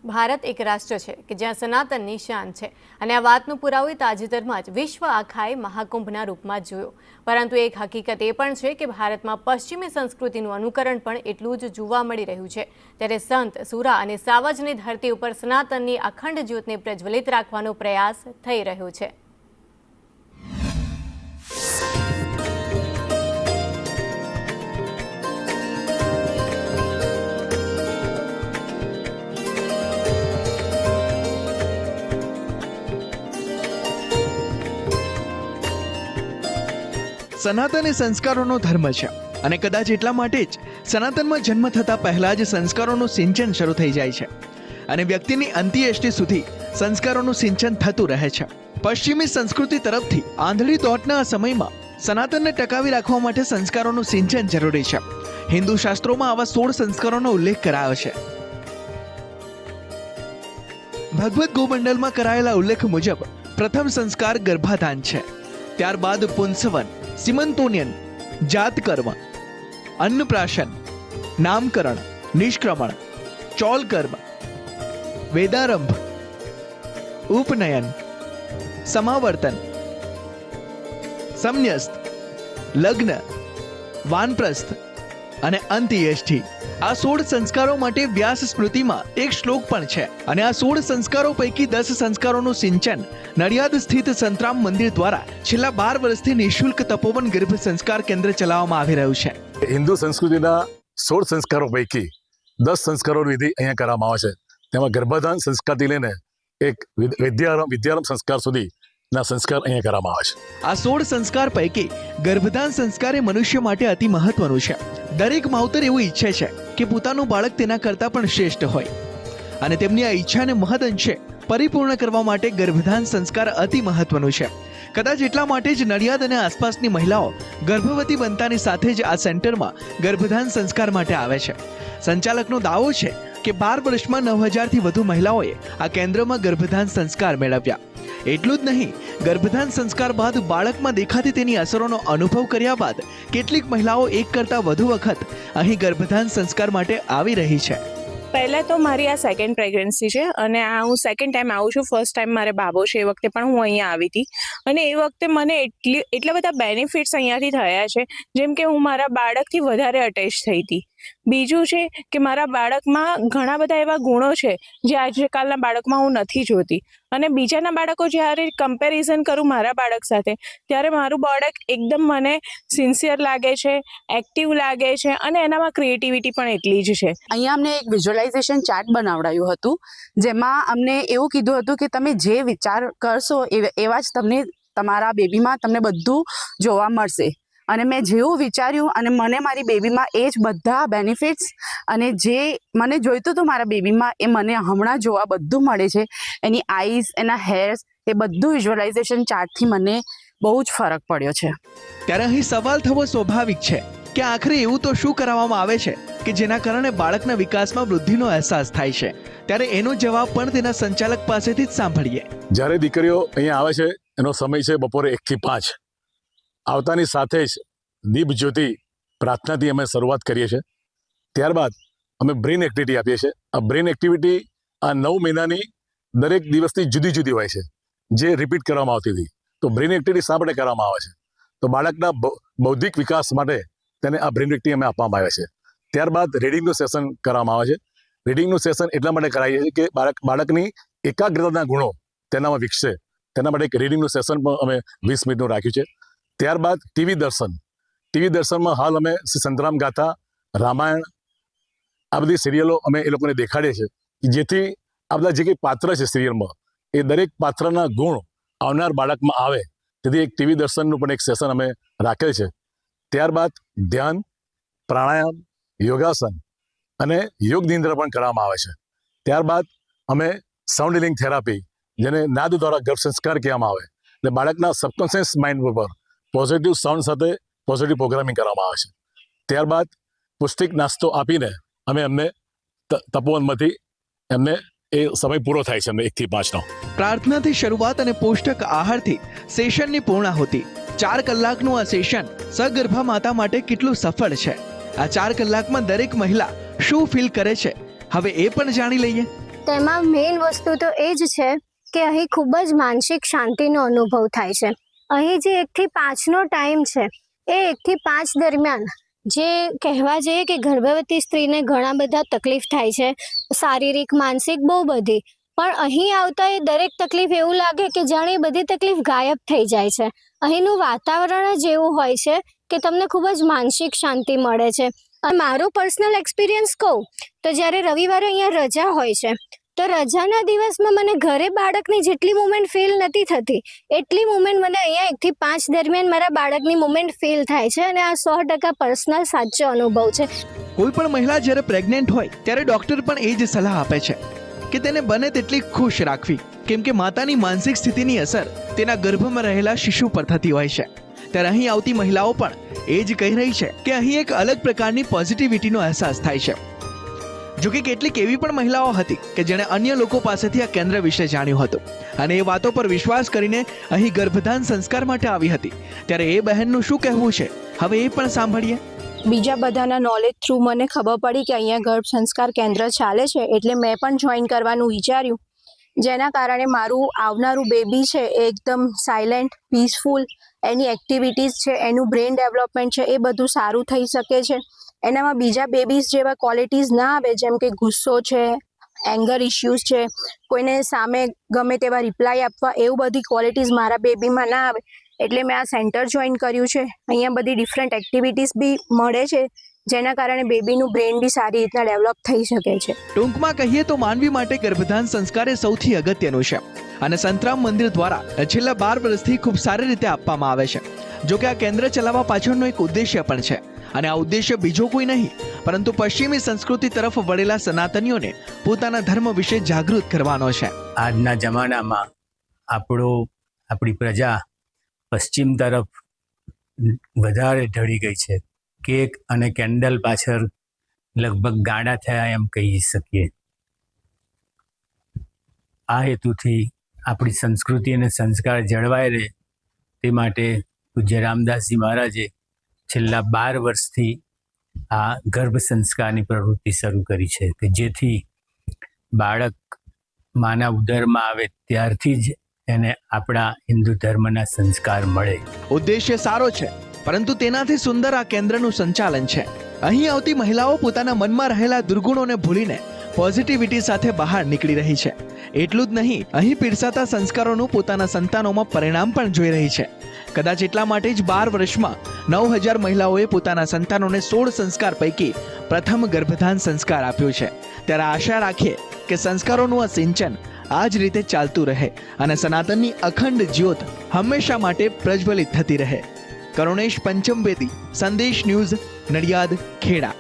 ભારત એક રાષ્ટ્ર છે કે જ્યાં સનાતનની શાન છે અને આ વાતનું પુરાવો તાજેતરમાં જ વિશ્વ આખાએ મહાકુંભના રૂપમાં જોયો. પરંતુ એક હકીકત એ પણ છે કે ભારતમાં પશ્ચિમી સંસ્કૃતિનું અનુકરણ પણ એટલું જ જોવા મળી રહ્યું છે. ત્યારે સંત, સુરા અને સાવજની ધરતી ઉપર સનાતનની અખંડ જ્યોતને પ્રજ્વલિત રાખવાનો પ્રયાસ થઈ રહ્યો છે. સનાતન એ સંસ્કારોનો ધર્મ છે અને કદાચ એટલા માટે જ સનાતનમાં જન્મ થતા પહેલા જ સંસ્કારોનું સિંચન શરૂ થઈ જાય છે અને વ્યક્તિની અંત્યેષ્ટિ સુધી સંસ્કારોનું સિંચન થતું રહે છે. પશ્ચિમી સંસ્કૃતિ તરફથી આંધળી દોટના આ સમયમાં સનાતનને ટકાવી રાખવા માટે સંસ્કારોનું સિંચન જરૂરી છે. હિન્દુ શાસ્ત્રોમાં આવા 16 સંસ્કારોનો ઉલ્લેખ કરાયો છે. ભગવદ ગોમંડલમાં કરાયેલા ઉલ્લેખ મુજબ પ્રથમ સંસ્કાર ગર્ભાધાન છે. ત્યારબાદ પુંસવન, સિમંતોનિયન, જાતકર્મ, અન્નપ્રાશન, નામકરણ, નિષ્ક્રમણ, ચોલકર્મ, વેદારંભ, ઉપનયન, સમાવર્તન, સંન્યસ્ત, લગ્ન, વાનપ્રસ્થ અને અંત્યેષ્ટિ. આ 16 સંસ્કારો માટે વ્યાસ સ્મૃતિમાં એક શ્લોક પણ છે અને આ 16 સંસ્કારો પૈકી 10 સંસ્કારોનું સિંચન નડિયાદ સ્થિત સંતરામ મંદિર દ્વારા છેલ્લા 12 વર્ષથી નિઃશુલ્ક તપોવન ગર્ભ સંસ્કાર કેન્દ્ર ચલાવવામાં આવી રહ્યું છે. હિન્દુ સંસ્કૃતિના 16 સંસ્કારો પૈકી 10 સંસ્કારોની વિધિ અહીંયા કરવામાં આવે છે. તેમાં ગર્ભાધાન સંસ્કારથી લઈને એક વિદ્યારંભ સંસ્કાર સુધીના સંસ્કાર અહીંયા કરવામાં આવે છે. આ 16 સંસ્કાર પૈકી ગર્ભધાન સંસ્કાર એ મનુષ્ય માટે અતિ મહત્વનું છે. દરેક માવતર એવું ઈચ્છે છે કે પોતાનું બાળક તેના કરતાં પણ શ્રેષ્ઠ હોય અને તેમની આ ઈચ્છાને મહદઅંશે પરિપૂર્ણ કરવા માટે ગર્ભધાન સંસ્કાર અતિ મહત્વનું છે. કદાચ એટલા માટે જ નડિયાદ અને આસપાસની મહિલાઓ ગર્ભવતી બનતાની સાથે જ આ સેન્ટરમાં ગર્ભધાન સંસ્કાર માટે આવે છે. સંચાલકનો દાવો છે કે 12 વર્ષમાં 9000થી વધુ મહિલાઓએ આ કેન્દ્રમાં ગર્ભધાન સંસ્કાર મેળવ્યા. એટલું જ નહીં, ગર્ભધાન સંસ્કાર બાદ બાળકમાં દેખાતી તેની અસરોનો અનુભવ કર્યા બાદ કેટલીક મહિલાઓ એક કરતાં વધુ વખત અહીં ગર્ભધાન સંસ્કાર માટે આવી રહી છે. પહેલાં તો મારી આ સેકન્ડ પ્રેગ્નન્સી છે અને આ હું સેકન્ડ ટાઈમ આવું છું. ફર્સ્ટ ટાઈમ મારે બાબો છે, એ વખતે પણ હું અહીંયા આવી હતી અને એ વખતે મને એટલા બધા બેનિફિટ્સ અહીંયાથી થયા છે, જેમ કે હું મારા બાળકથી વધારે અટેચ થઈ હતી. બીજું છે કે મારા બાળકમાં ઘણા બધા એવા ગુણો છે જે આજકાલના બાળકમાં હું નથી જોતી અને બીજાના બાળકો જ્યારે કમ્પેરિઝન કરું મારા બાળક સાથે ત્યારે મારું બાળક એકદમ મને સિન્સિયર લાગે છે, એક્ટિવ લાગે છે અને એનામાં ક્રિએટિવિટી પણ એટલી જ છે. અહીંયા અમને એક વિઝ્યુઅલાઇઝેશન ચાર્ટ બનાવડાયું હતું, જેમાં અમને એવું કીધું હતું કે તમે જે વિચાર કરશો એવા જ તમને તમારા બેબીમાં તમને બધું જોવા મળશે. અને મેં જેવું વિચાર્યું અને મને મારી બેબીમાં એ જ બધા બેનિફિટ્સ અને જે મને જોઈતું હતું મારા બેબીમાં એ મને હમણાં જોવા બધું મળે છે. એની આઈઝ, એના હેર્સ, એ બધું વિઝ્યુઅલાઇઝેશન ચાર્ટથી મને બહુ જ ફરક પડ્યો છે. ત્યારે અહીં સવાલ થવો સ્વાભાવિક છે કે આખરે એવું તો શું કરાવવામાં આવે છે કે જેના કારણે બાળકના વિકાસમાં વૃદ્ધિનો અહેસાસ થાય છે. ત્યારે એનો જવાબ પણ તેના સંચાલક પાસેથી જ સાંભળીએ. જ્યારે દીકરીઓ અહીંયા આવે છે એનો સમય છે બપોરે 1 થી 5. આવતાની સાથે જ દીપ જ્યોતિ પ્રાર્થનાથી અમે શરૂઆત કરીએ છીએ. ત્યારબાદ અમે બ્રેઇન એક્ટિવિટી આપીએ છીએ. આ બ્રેઇન એક્ટિવિટી આ 9 મહિનાની દરેક દિવસની જુદી જુદી હોય છે, જે રિપીટ કરવામાં આવતી હતી. તો બ્રેઇન એક્ટિવિટી શા માટે કરવામાં આવે છે? તો બાળકના બૌદ્ધિક વિકાસ માટે તેને આ બ્રેઇન એક્ટિવિટી અમે આપવામાં આવે છે. ત્યારબાદ રીડિંગનું સેશન કરવામાં આવે છે. રીડિંગનું સેશન એટલા માટે કરાવીએ છીએ કે બાળકની એકાગ્રતાના ગુણો તેનામાં વિકસે. તેના માટે એક રીડિંગનું સેશન પણ અમે 20 મિનિટનું રાખ્યું છે. ત્યારબાદ ટીવી દર્શન. ટીવી દર્શનમાં હાલ અમે શ્રી સંતરામ ગાથા, રામાયણ, આ બધી સિરિયલો અમે એ લોકોને દેખાડીએ છીએ, જેથી આ બધા જે કંઈ પાત્ર છે સિરિયલમાં એ દરેક પાત્રના ગુણ આવનાર બાળકમાં આવે. તેથી એક ટીવી દર્શનનું પણ એક સેશન અમે રાખેલ છે. ત્યારબાદ ધ્યાન, પ્રાણાયામ, યોગાસન અને યોગ નિંદ્રા પણ કરવામાં આવે છે. ત્યારબાદ અમે સાઉન્ડ હીલિંગ થેરાપી, જેને નાદ દ્વારા ગર્ભ સંસ્કાર કહેવામાં આવે, એટલે બાળકના સબકોન્શિયસ માઇન્ડ ઉપર પોઝિટિવ સાઉન્ડ સાથે પોઝિટિવ પ્રોગ્રામિંગ કરવામાં આવે છે. ત્યારબાદ પૌષ્ટિક નાસ્તો આપીને અમે એમને તપોવનમાંથી એમને એ સમય પૂરો થાય છે, એમને 1 થી 5નો. પ્રાર્થનાથી શરૂઆત અને પૌષ્ટિક આહારથી સેશનની પૂર્ણાહુતિ. 4 કલાકનું આ સેશન સગર્ભા માતા માટે કેટલું સફળ છે? આ 4 કલાકમાં દરેક મહિલા શું ફીલ કરે છે, હવે એ પણ જાણી લઈએ. તેમાં મેઇન વસ્તુ તો એ જ છે કે અહીં ખૂબ જ માનસિક શાંતિનો અનુભવ થાય છે. અહીં જે 1 થી 5નો ટાઈમ છે એ 1 થી 5 દરમિયાન જે કહેવા જઈએ કે ગર્ભવતી સ્ત્રીને ઘણા બધા તકલીફ થાય છે, શારીરિક માનસિક બહુ બધી, પણ અહીં આવતા એ દરેક તકલીફ એવું લાગે કે જાણે એ બધી તકલીફ ગાયબ થઈ જાય છે. અહીંનું વાતાવરણ જ એવું હોય છે કે તમને ખૂબ જ માનસિક શાંતિ મળે છે. અને મારો પર્સનલ એક્સપિરિયન્સ કહું તો જ્યારે રવિવારે અહીંયા રજા હોય છે તો રજાના દિવસમાં મને ઘરે બાળકની જેટલી મુમેન્ટ ફીલ નથી થતી એટલી મુમેન્ટ મને અહીંયા 1 થી 5 દરમિયાન મારા બાળકની મુમેન્ટ ફીલ થાય છે. અને આ 100% પર્સનલ સાચો અનુભવ છે. કોઈ પણ મહિલા જ્યારે પ્રેગ્નેન્ટ હોય ત્યારે ડોક્ટર પણ એ જ સલાહ આપે છે કે તેને બને તેટલી ખુશ રાખવી, કેમ કે માતાની માનસિક સ્થિતિની અસર તેના ગર્ભમાં રહેલા શિશુ પર થતી હોય છે. ત્યારે અહીં આવતી મહિલાઓ પણ એ જ કહી રહી છે કે અહીં એક અલગ પ્રકારની પોઝિટિવિટીનો અહેસાસ થાય છે. જો કે કેટલીક એવી પણ મહિલાઓ હતી કે જેણે અન્ય લોકો પાસેથી આ કેન્દ્ર વિશે જાણ્યું હતું અને એ વાતો પર વિશ્વાસ કરીને અહીં ગર્ભધાન સંસ્કાર માટે આવી હતી. ત્યારે એ બહેનનું શું કહેવું છે, હવે એ પણ સાંભળીએ. બીજા બધાના નોલેજ થ્રુ મને ખબર પડી કે અહીંયા ગર્ભ સંસ્કાર કેન્દ્ર ચાલે છે, એટલે મેં પણ જોઈન કરવાનું વિચાર્યું, જેના કારણે મારું આવનારું બેબી છે એ એકદમ સાયલેન્ટ, પીસફુલ, એની એક્ટિવિટીઝ છે, એનું બ્રેન ડેવલપમેન્ટ છે એ બધું સારું થઈ શકે છે. એનામાં બીજા બેબીઝ જેવા ક્વોલિટીઝ ના આવે, જેમ કે ગુસ્સો છે, એંગર ઇશ્યુઝ છે, કોઈને સામે ગમે તેવા રિપ્લાય આપવા, એવું બધી ક્વોલિટીઝ મારા બેબીમાં ના આવે. એટલે મેં આ સેન્ટર જોઈન કર્યું છે. અહીંયા બધી ડિફરન્ટ એક્ટિવિટીઝ બી મળે છે, જેના કારણે બેબીનું બ્રેન બી સારી રીતના ડેવલપ થઈ શકે છે. ટૂંકમાં કહીએ તો માનવી માટે ગર્ભધાન સંસ્કાર એ સૌથી અગત્યનું છે અને સંતરામ મંદિર દ્વારા છેલ્લા 12 વર્ષથી ખૂબ સારી રીતે આપવામાં આવે છે. જો કે આ કેન્દ્ર ચલાવવા પાછળનો એક ઉદ્દેશ્ય પણ છે અને આ ઉદ્દેશ્ય બીજો કોઈ નહીં પરંતુ પશ્ચિમી સંસ્કૃતિ તરફ વળેલા સનાતનીઓને પોતાના ધર્મ વિશે જાગૃત કરવાનો છે. આજના જમાનામાં આપણી પ્રજા પશ્ચિમ તરફ વધારે ઢળી ગઈ છે. કેક અને કેન્ડલ પાછળ લગભગ ગાંડા થયા એમ કહી શકીએ. આ હેતુથી આપણી સંસ્કૃતિ અને સંસ્કાર જળવાઈ રહે તે માટે પૂજ્ય રામદાસજી મહારાજે છેલ્લા 12 વર્ષથી આ ગર્ભ સંસ્કારની પ્રવૃત્તિ શરૂ કરી છે કે જેથી બાળક માના ઉદરમાં આવે ત્યારથી જ એને આપણા હિન્દુ ધર્મના સંસ્કાર મળે. ઉદ્દેશ્ય સારો છે પરંતુ તેનાથી સુંદર આ કેન્દ્રનું સંચાલન છે. અહીં આવતી મહિલાઓ પોતાના મનમાં રહેલા દુર્ગુણોને ભૂલીને પોઝિટિવિટી સાથે બહાર નીકળી રહી છે. એટલું જ નહીં, અહીં પીરસાતા સંસ્કારોનું પોતાના સંતાનોમાં પરિણામ પણ જોઈ રહી છે. કદાચ એટલા માટે જ 12 વર્ષમાં 9000 મહિલાઓએ પોતાના સંતાનોને 16 સંસ્કાર પૈકી પ્રથમ ગર્ભધાન સંસ્કાર આપ્યો છે. ત્યારે આશા રાખીએ કે સંસ્કારોનું આ સિંચન આ જ રીતે ચાલતું રહે અને સનાતનની અખંડ જ્યોત હંમેશા માટે પ્રજ્વલિત થતી રહે. કરુણેશ પંચમવેદી, સંદેશ ન્યૂઝ, નડિયાદ, ખેડા.